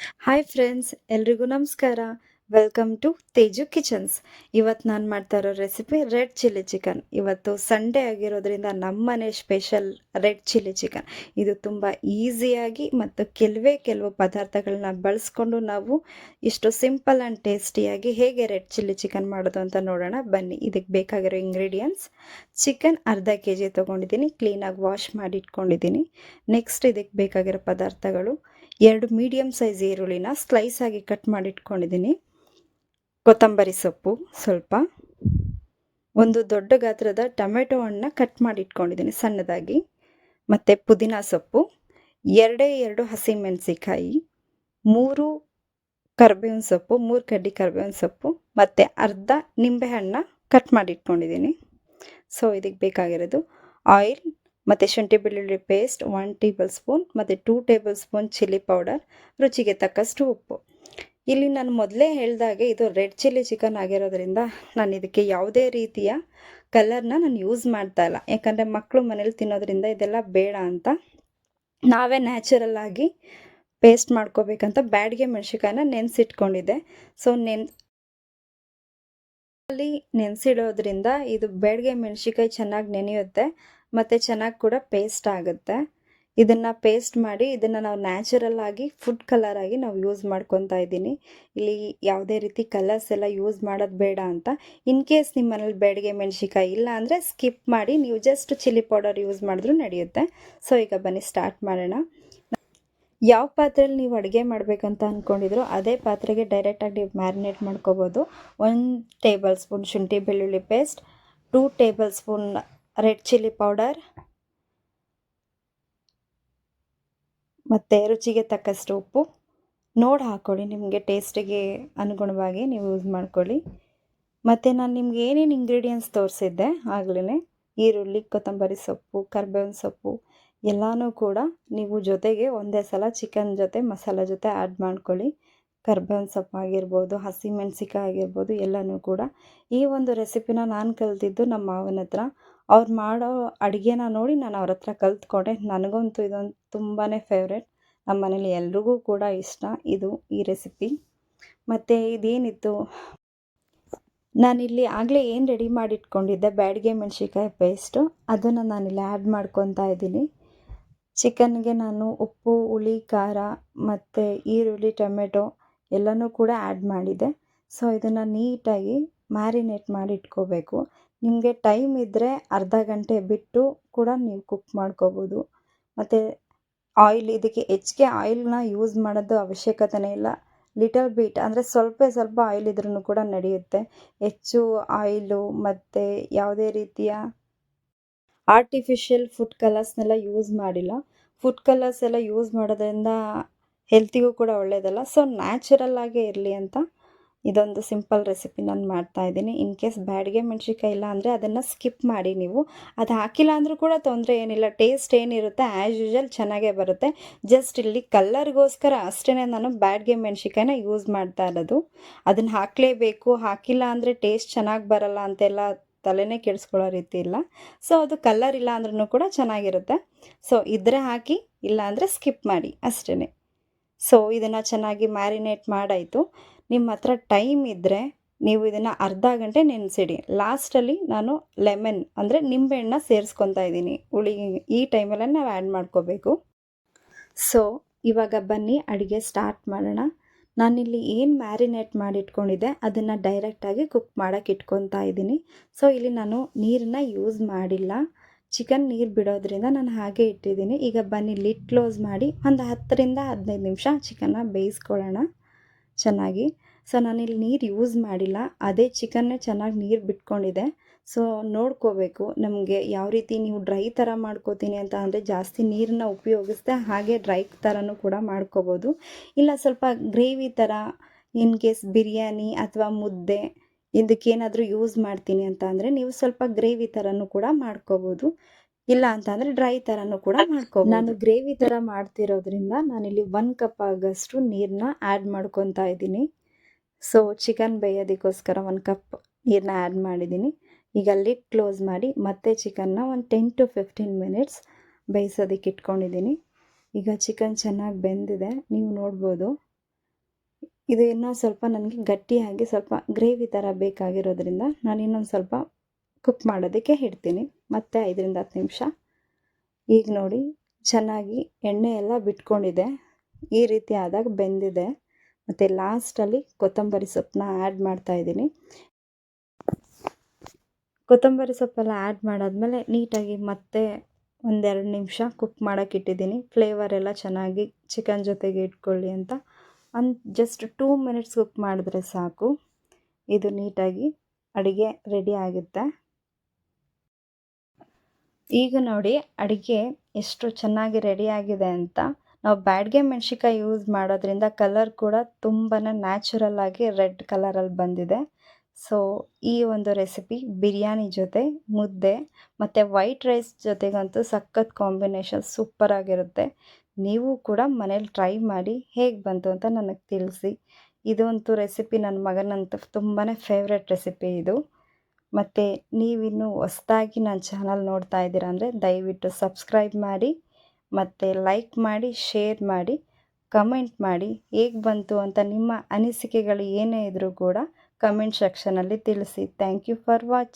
Hi friends, ಎಲ್ರಿಗೂ ನಮಸ್ಕಾರ. Welcome to Teju kitchens. ಇವತ್ತು ನಾನು ಮಾಡ್ತಾ ಇರೋ ರೆಸಿಪಿ ರೆಡ್ ಚಿಲ್ಲಿ ಚಿಕನ್. ಇವತ್ತು ಸಂಡೇ ಆಗಿರೋದ್ರಿಂದ ನಮ್ಮನೆ ಸ್ಪೆಷಲ್ ರೆಡ್ ಚಿಲ್ಲಿ ಚಿಕನ್. ಇದು ತುಂಬ ಈಸಿಯಾಗಿ ಮತ್ತು ಕೆಲವು ಪದಾರ್ಥಗಳನ್ನ ಬಳಸ್ಕೊಂಡು ನಾವು ಇಷ್ಟು ಸಿಂಪಲ್ ಆ್ಯಂಡ್ ಟೇಸ್ಟಿಯಾಗಿ ಹೇಗೆ ರೆಡ್ ಚಿಲ್ಲಿ ಚಿಕನ್ ಮಾಡೋದು ಅಂತ ನೋಡೋಣ ಬನ್ನಿ. ಇದಕ್ಕೆ ಬೇಕಾಗಿರೋ ಇಂಗ್ರೀಡಿಯೆಂಟ್ಸ್: ಚಿಕನ್ ಅರ್ಧ kg ತೊಗೊಂಡಿದ್ದೀನಿ, ಕ್ಲೀನಾಗಿ ವಾಶ್ ಮಾಡಿ ಇಟ್ಕೊಂಡಿದ್ದೀನಿ. ನೆಕ್ಸ್ಟ್ ಇದಕ್ಕೆ ಬೇಕಾಗಿರೋ ಪದಾರ್ಥಗಳು: 2 ಮೀಡಿಯಮ್ ಸೈಜ್ ಈರುಳ್ಳಿನ ಸ್ಲೈಸ್ ಆಗಿ ಕಟ್ ಮಾಡಿ ಇಟ್ಕೊಂಡಿದ್ದೀನಿ, ಕೊತ್ತಂಬರಿ ಸೊಪ್ಪು ಸ್ವಲ್ಪ, ಒಂದು ದೊಡ್ಡ ಗಾತ್ರದ ಟೊಮೆಟೊ ಹಣ್ಣನ್ನ ಕಟ್ ಮಾಡಿ ಇಟ್ಕೊಂಡಿದ್ದೀನಿ ಸಣ್ಣದಾಗಿ, ಮತ್ತು ಪುದೀನ ಸೊಪ್ಪು, 2 ಹಸಿಮೆಣಸಿಕಾಯಿ, 3 ಕರಿಬೇವಿನ ಸೊಪ್ಪು, 3 ಕಡ್ಡಿ ಕರಿಬೇವಿನ ಸೊಪ್ಪು, ಮತ್ತು ಅರ್ಧ ನಿಂಬೆಹಣ್ಣು ಕಟ್ ಮಾಡಿ ಇಟ್ಕೊಂಡಿದ್ದೀನಿ. ಸೊ ಇದಕ್ಕೆ ಬೇಕಾಗಿರೋದು ಆಯಿಲ್ ಮತ್ತು ಶುಂಠಿ ಬೆಳ್ಳುಳ್ಳಿ ಪೇಸ್ಟ್ 1 ಟೇಬಲ್ ಸ್ಪೂನ್ ಮತ್ತು 2 ಟೇಬಲ್ ಸ್ಪೂನ್ ಚಿಲ್ಲಿ ಪೌಡರ್, ರುಚಿಗೆ ತಕ್ಕಷ್ಟು ಉಪ್ಪು. ಇಲ್ಲಿ ನಾನು ಮೊದಲೇ ಹೇಳಿದಾಗೆ ಇದು ರೆಡ್ ಚಿಲ್ಲಿ ಚಿಕನ್ ಆಗಿರೋದ್ರಿಂದ ನಾನು ಇದಕ್ಕೆ ಯಾವುದೇ ರೀತಿಯ ಕಲರ್ನ ನಾನು ಯೂಸ್ ಮಾಡ್ತಾ ಇಲ್ಲ, ಯಾಕಂದರೆ ಮಕ್ಕಳು ಮನೇಲಿ ತಿನ್ನೋದ್ರಿಂದ ಇದೆಲ್ಲ ಬೇಡ ಅಂತ ನಾವೇ ನ್ಯಾಚುರಲ್ ಆಗಿ ಪೇಸ್ಟ್ ಮಾಡ್ಕೋಬೇಕಂತ ಬ್ಯಾಡಿಗೆ ಮೆಣಸಿಕಾಯನ್ನ ನೆನೆಸಿಟ್ಕೊಂಡಿದ್ದೆ. ಸೊ ನೆನೆಸಿಡೋದ್ರಿಂದ ಇದು ಬ್ಯಾಡಿಗೆ ಮೆಣಸಿಕಾಯಿ ಚೆನ್ನಾಗಿ ನೆನೆಯುತ್ತೆ ಮತ್ತು ಚೆನ್ನಾಗಿ ಕೂಡ ಪೇಸ್ಟ್ ಆಗುತ್ತೆ. ಇದನ್ನು ಪೇಸ್ಟ್ ಮಾಡಿ ಇದನ್ನು ನಾವು ನ್ಯಾಚುರಲ್ ಆಗಿ ಫುಡ್ ಕಲರ್ ಆಗಿ ನಾವು ಯೂಸ್ ಮಾಡ್ಕೊತಾ ಇದ್ದೀನಿ. ಇಲ್ಲಿ ಯಾವುದೇ ರೀತಿ ಕಲರ್ಸ್ ಎಲ್ಲ ಯೂಸ್ ಮಾಡೋದು ಬೇಡ ಅಂತ. ಇನ್ ಕೇಸ್ ನಿಮ್ಮ ಮನೇಲಿ ಬ್ಯಾಡಿಗೆ ಮೆಣಸಿಕಾಯಿ ಇಲ್ಲ ಅಂದರೆ ಸ್ಕಿಪ್ ಮಾಡಿ, ನೀವು ಜಸ್ಟ್ ಚಿಲ್ಲಿ ಪೌಡರ್ ಯೂಸ್ ಮಾಡಿದ್ರೂ ನಡೆಯುತ್ತೆ. ಸೊ ಈಗ ಬನ್ನಿ ಸ್ಟಾರ್ಟ್ ಮಾಡೋಣ. ಯಾವ ಪಾತ್ರೆಯಲ್ಲಿ ನೀವು ಅಡುಗೆ ಮಾಡಬೇಕಂತ ಅಂದ್ಕೊಂಡಿದ್ರು ಅದೇ ಪಾತ್ರೆಗೆ ಡೈರೆಕ್ಟಾಗಿ ನೀವು ಮ್ಯಾರಿನೇಟ್ ಮಾಡ್ಕೋಬೋದು. 1 ಟೇಬಲ್ ಸ್ಪೂನ್ ಶುಂಠಿ ಬೆಳ್ಳುಳ್ಳಿ paste, 2 table spoon red chilli powder, ಮತ್ತು ರುಚಿಗೆ ತಕ್ಕಷ್ಟು ಉಪ್ಪು ನೋಡಿ ಹಾಕ್ಕೊಳ್ಳಿ, ನಿಮಗೆ ಟೇಸ್ಟಿಗೆ ಅನುಗುಣವಾಗಿ ನೀವು ಯೂಸ್ ಮಾಡ್ಕೊಳ್ಳಿ. ಮತ್ತು ನಾನು ನಿಮ್ಗೆ ಏನೇನು ಇಂಗ್ರೀಡಿಯೆಂಟ್ಸ್ ತೋರಿಸಿದ್ದೆ ಆಗಲೇ, ಈರುಳ್ಳಿ, ಕೊತ್ತಂಬರಿ ಸೊಪ್ಪು, ಕರಿಬೇವಿನ ಸೊಪ್ಪು ಎಲ್ಲನೂ ಕೂಡ ನೀವು ಜೊತೆಗೆ ಒಂದೇ ಸಲ ಚಿಕನ್ ಜೊತೆ ಮಸಾಲೆ ಜೊತೆ ಆ್ಯಡ್ ಮಾಡ್ಕೊಳ್ಳಿ. ಕರಿಬೇವಿನ ಸೊಪ್ಪು ಆಗಿರ್ಬೋದು, ಹಸಿಮೆಣಸಿಕಾಯಿ ಆಗಿರ್ಬೋದು, ಎಲ್ಲನೂ ಕೂಡ. ಈ ಒಂದು ರೆಸಿಪಿನ ನಾನು ಕಲಿತಿದ್ದು ನಮ್ಮ ಮಾವನ ಹತ್ರ. ಅವ್ರು ಮಾಡೋ ಅಡುಗೆನ ನೋಡಿ ನಾನು ಅವ್ರ ಹತ್ರ ಕಲ್ತ್ಕೊಂಡೆ. ನನಗಂತೂ ಇದೊಂದು ತುಂಬಾ ಫೇವ್ರೆಟ್. ನಮ್ಮ ಮನೇಲಿ ಎಲ್ರಿಗೂ ಕೂಡ ಇಷ್ಟ ಈ ರೆಸಿಪಿ. ಮತ್ತು ಇದೇನಿತ್ತು, ನಾನಿಲ್ಲಿ ಆಗಲೇ ಏನು ರೆಡಿ ಮಾಡಿಟ್ಕೊಂಡಿದ್ದೆ ಬ್ಯಾಡಿಗೆ ಮೆಣಸಿಕಾಯಿ ಪೇಸ್ಟು, ಅದನ್ನು ನಾನಿಲ್ಲಿ ಆ್ಯಡ್ ಮಾಡ್ಕೊತಾ ಇದ್ದೀನಿ. ಚಿಕನ್ಗೆ ನಾನು ಉಪ್ಪು, ಹುಳಿ, ಖಾರ ಮತ್ತು ಈರುಳ್ಳಿ, ಟೊಮೆಟೊ ಎಲ್ಲನೂ ಕೂಡ ಆ್ಯಡ್ ಮಾಡಿದೆ. ಸೊ ಇದನ್ನು ನೀಟಾಗಿ ಮ್ಯಾರಿನೇಟ್ ಮಾಡಿ ಇಟ್ಕೋಬೇಕು. ನಿಮಗೆ ಟೈಮ್ ಇದ್ದರೆ ಅರ್ಧ ಗಂಟೆ ಬಿಟ್ಟು ಕೂಡ ನೀವು ಕುಕ್ ಮಾಡ್ಕೋಬೋದು. ಮತ್ತು ಇದಕ್ಕೆ ಹೆಚ್ಚಿಗೆ ಆಯಿಲ್ನ ಯೂಸ್ ಮಾಡೋದು ಅವಶ್ಯಕತೆನೇ ಇಲ್ಲ. ಲಿಟಲ್ ಬಿಟ್ ಅಂದರೆ ಸ್ವಲ್ಪ ಆಯಿಲ್ ಇದ್ರೂ ಕೂಡ ನಡೆಯುತ್ತೆ. ಹೆಚ್ಚು ಆಯಿಲು ಮತ್ತು ಯಾವುದೇ ರೀತಿಯ ಆರ್ಟಿಫಿಷಿಯಲ್ ಫುಡ್ ಕಲರ್ಸ್ನೆಲ್ಲ ಯೂಸ್ ಮಾಡಿಲ್ಲ. ಫುಡ್ ಕಲರ್ಸ್ ಎಲ್ಲ ಯೂಸ್ ಮಾಡೋದ್ರಿಂದ ಹೆಲ್ತಿಗೂ ಕೂಡ ಒಳ್ಳೆಯದಲ್ಲ. ಸೊ ನ್ಯಾಚುರಲ್ ಆಗೇ ಇರಲಿ ಅಂತ ಇದೊಂದು ಸಿಂಪಲ್ ರೆಸಿಪಿ ನಾನು ಮಾಡ್ತಾಯಿದ್ದೀನಿ. ಇನ್ ಕೇಸ್ ಬ್ಯಾಡಿಗೆ ಮೆಣಸಿಕಾಯಿ ಇಲ್ಲ ಅಂದರೆ ಅದನ್ನು ಸ್ಕಿಪ್ ಮಾಡಿ. ನೀವು ಅದು ಹಾಕಿಲ್ಲ ಅಂದರೂ ಕೂಡ ತೊಂದರೆ ಏನಿಲ್ಲ, ಟೇಸ್ಟ್ ಏನಿರುತ್ತೆ ಆ್ಯಸ್ ಯೂಶುವಲ್ ಚೆನ್ನಾಗೇ ಬರುತ್ತೆ. ಜಸ್ಟ್ ಇಲ್ಲಿ ಕಲ್ಲರ್ಗೋಸ್ಕರ ಅಷ್ಟೇ ನಾನು ಬ್ಯಾಡಿಗೆ ಮೆಣಸಿಕಾಯಿನ ಯೂಸ್ ಮಾಡ್ತಾ ಇರೋದು. ಅದನ್ನು ಹಾಕಲೇಬೇಕು, ಹಾಕಿಲ್ಲ ಅಂದರೆ ಟೇಸ್ಟ್ ಚೆನ್ನಾಗಿ ಬರಲ್ಲ ಅಂತೆಲ್ಲ ತಲೆನೇ ಕೆಡಿಸ್ಕೊಳ್ಳೋ ರೀತಿ ಇಲ್ಲ. ಸೊ ಅದು ಕಲರ್ ಇಲ್ಲ ಅಂದ್ರೂ ಕೂಡ ಚೆನ್ನಾಗಿರುತ್ತೆ. ಸೊ ಇದ್ದರೆ ಹಾಕಿ, ಇಲ್ಲ ಅಂದರೆ ಸ್ಕಿಪ್ ಮಾಡಿ ಅಷ್ಟೇ. ಸೊ ಇದನ್ನು ಚೆನ್ನಾಗಿ ಮ್ಯಾರಿನೇಟ್ ಮಾಡಾಯಿತು. ನಿಮ್ಮ ಹತ್ರ ಟೈಮ್ ಇದ್ದರೆ ನೀವು ಇದನ್ನು ಅರ್ಧ ಗಂಟೆ ನೆನೆಸಿಡಿ. ಲಾಸ್ಟಲ್ಲಿ ನಾನು ಲೆಮನ್ ಅಂದರೆ ನಿಂಬೆಹಣ್ಣು ಸೇರಿಸ್ಕೊತಾ ಇದ್ದೀನಿ. ಹುಳಿ ಈ ಟೈಮಲ್ಲೇ ನಾವು ಆ್ಯಡ್ ಮಾಡ್ಕೋಬೇಕು. ಸೊ ಇವಾಗ ಬನ್ನಿ ಅಡುಗೆ ಸ್ಟಾರ್ಟ್ ಮಾಡೋಣ. ನಾನಿಲ್ಲಿ ಏನು ಮ್ಯಾರಿನೇಟ್ ಮಾಡಿ ಇಟ್ಕೊಂಡಿದ್ದೆ ಅದನ್ನು ಡೈರೆಕ್ಟಾಗಿ ಕುಕ್ ಮಾಡೋಕ್ಕೆ ಇಟ್ಕೊತಾ ಇದ್ದೀನಿ. ಸೊ ಇಲ್ಲಿ ನಾನು ನೀರನ್ನು ಯೂಸ್ ಮಾಡಿಲ್ಲ, ಚಿಕನ್ ನೀರು ಬಿಡೋದ್ರಿಂದ ನಾನು ಹಾಗೆ ಇಟ್ಟಿದ್ದೀನಿ. ಈಗ ಬನ್ನಿ ಲಿಡ್ ಕ್ಲೋಸ್ ಮಾಡಿ ಒಂದು 10ರಿಂದ 15 ನಿಮಿಷ ಚಿಕನ್ನ ಬೇಯಿಸ್ಕೊಳ್ಳೋಣ ಚೆನ್ನಾಗಿ. ಸೊ ನಾನಿಲ್ಲಿ ನೀರು ಯೂಸ್ ಮಾಡಿಲ್ಲ, ಅದೇ ಚಿಕನ್ನೇ ಚೆನ್ನಾಗಿ ನೀರು ಬಿಟ್ಕೊಂಡಿದೆ. ಸೊ ನೋಡ್ಕೋಬೇಕು ನಮಗೆ ಯಾವ ರೀತಿ. ನೀವು ಡ್ರೈ ಥರ ಮಾಡ್ಕೋತೀನಿ ಅಂತ ಅಂದರೆ ಜಾಸ್ತಿ ನೀರನ್ನ ಉಪಯೋಗಿಸ್ದೆ, ಹಾಗೆ ಡ್ರೈ ಥರನೂ ಕೂಡ ಮಾಡ್ಕೋಬೋದು. ಇಲ್ಲ ಸ್ವಲ್ಪ ಗ್ರೇವಿ ಥರ, ಇನ್ ಕೇಸ್ ಬಿರಿಯಾನಿ ಅಥವಾ ಮುದ್ದೆ ಇದಕ್ಕೇನಾದರೂ ಯೂಸ್ ಮಾಡ್ತೀನಿ ಅಂತ ಅಂದರೆ ನೀವು ಸ್ವಲ್ಪ ಗ್ರೇವಿ ಥರನೂ ಕೂಡ ಮಾಡ್ಕೋಬೋದು. ಇಲ್ಲ ಅಂತ ಅಂದರೆ ಡ್ರೈ ಥರನೂ ಕೂಡ ಮಾಡ್ಕೋಬೋದು. ನಾನು ಗ್ರೇವಿ ಥರ ಮಾಡ್ತಿರೋದ್ರಿಂದ ನಾನಿಲ್ಲಿ 1 ಕಪ್ ಆಗೋಷ್ಟು ನೀರನ್ನ ಆ್ಯಡ್ ಮಾಡ್ಕೊತಾ ಇದ್ದೀನಿ. ಸೊ ಚಿಕನ್ ಬೇಯೋದಕ್ಕೋಸ್ಕರ 1 ಕಪ್ ನೀರನ್ನ ಆ್ಯಡ್ ಮಾಡಿದ್ದೀನಿ. ಈಗ ಲಿಡ್ ಕ್ಲೋಸ್ ಮಾಡಿ ಮತ್ತೆ ಚಿಕನ್ನ ಒಂದು 10 to 15 ಮಿನಿಟ್ಸ್ ಬೇಯಿಸೋದಕ್ಕೆ ಇಟ್ಕೊಂಡಿದ್ದೀನಿ. ಈಗ ಚಿಕನ್ ಚೆನ್ನಾಗಿ ಬೆಂದಿದೆ, ನೀವು ನೋಡ್ಬೋದು. ಇದು ಇನ್ನೂ ಸ್ವಲ್ಪ ನನಗೆ ಗಟ್ಟಿಯಾಗಿ ಸ್ವಲ್ಪ ಗ್ರೇವಿ ಥರ ಬೇಕಾಗಿರೋದ್ರಿಂದ ನಾನು ಇನ್ನೊಂದು ಸ್ವಲ್ಪ ಕುಕ್ ಮಾಡೋದಕ್ಕೆ ಇಡ್ತೀನಿ. ಮತ್ತೆ 5ರಿಂದ 10 ನಿಮಿಷ. ಈಗ ನೋಡಿ ಚೆನ್ನಾಗಿ ಎಣ್ಣೆ ಎಲ್ಲ ಬಿಟ್ಕೊಂಡಿದೆ. ಈ ರೀತಿ ಆದಾಗ ಬೆಂದಿದೆ. ಮತ್ತು ಲಾಸ್ಟಲ್ಲಿ ಕೊತ್ತಂಬರಿ ಸೊಪ್ಪನ್ನ ಆ್ಯಡ್ ಮಾಡ್ತಾಯಿದ್ದೀನಿ. ಕೊತ್ತಂಬರಿ ಸೊಪ್ಪೆಲ್ಲ ಆ್ಯಡ್ ಮಾಡಾದಮೇಲೆ ನೀಟಾಗಿ ಮತ್ತೆ 1-2 ನಿಮಿಷ ಕುಕ್ ಮಾಡೋಕೆ ಇಟ್ಟಿದ್ದೀನಿ. ಫ್ಲೇವರ್ ಎಲ್ಲ ಚೆನ್ನಾಗಿ ಚಿಕನ್ ಜೊತೆಗೆ ಇಟ್ಕೊಳ್ಳಿ ಅಂತ. ಜಸ್ಟ್ 2 ಮಿನಿಟ್ಸ್ ಕುಕ್ ಮಾಡಿದ್ರೆ ಸಾಕು. ಇದು ನೀಟಾಗಿ ಅಡುಗೆ ರೆಡಿ ಆಗುತ್ತೆ. ಈಗ ನೋಡಿ ಅಡುಗೆ ಎಷ್ಟು ಚೆನ್ನಾಗಿ ರೆಡಿಯಾಗಿದೆ ಅಂತ. ನಾವು ಬ್ಯಾಡಗೆ ಮೆಣಸಿನ್ಕಾಯಿ ಯೂಸ್ ಮಾಡೋದ್ರಿಂದ ಕಲರ್ ಕೂಡ ತುಂಬಾ ನ್ಯಾಚುರಲ್ ಆಗಿ ರೆಡ್ ಕಲರಲ್ಲಿ ಬಂದಿದೆ. ಸೊ ಈ ಒಂದು ರೆಸಿಪಿ ಬಿರಿಯಾನಿ ಜೊತೆ, ಮುದ್ದೆ ಮತ್ತು ವೈಟ್ ರೈಸ್ ಜೊತೆಗಂತೂ ಸಖತ್ ಕಾಂಬಿನೇಷನ್ ಸೂಪರಾಗಿರುತ್ತೆ. ನೀವು ಕೂಡ ಮನೇಲಿ ಟ್ರೈ ಮಾಡಿ ಹೇಗೆ ಬಂತು ಅಂತ ನನಗೆ ತಿಳಿಸಿ. ಇದಂತೂ ರೆಸಿಪಿ ನನ್ನ ಮಗನಂತೂ ತುಂಬಾ ಫೇವ್ರೆಟ್ ರೆಸಿಪಿ ಇದು. ಮತ್ತು ನೀವಿನ್ನೂ ಹೊಸ್ದಾಗಿ ನನ್ನ ಚಾನಲ್ ನೋಡ್ತಾ ಇದ್ದೀರಾ ಅಂದರೆ ದಯವಿಟ್ಟು ಸಬ್ಸ್ಕ್ರೈಬ್ ಮಾಡಿ, ಮತ್ತು ಲೈಕ್ ಮಾಡಿ, ಶೇರ್ ಮಾಡಿ, ಕಮೆಂಟ್ ಮಾಡಿ. ಹೇಗೆ ಬಂತು ಅಂತ ನಿಮ್ಮ ಅನಿಸಿಕೆಗಳು ಏನೇ ಇದ್ದರೂ ಕೂಡ ಕಮೆಂಟ್ ಸೆಕ್ಷನಲ್ಲಿ ತಿಳಿಸಿ. Thank you for watching.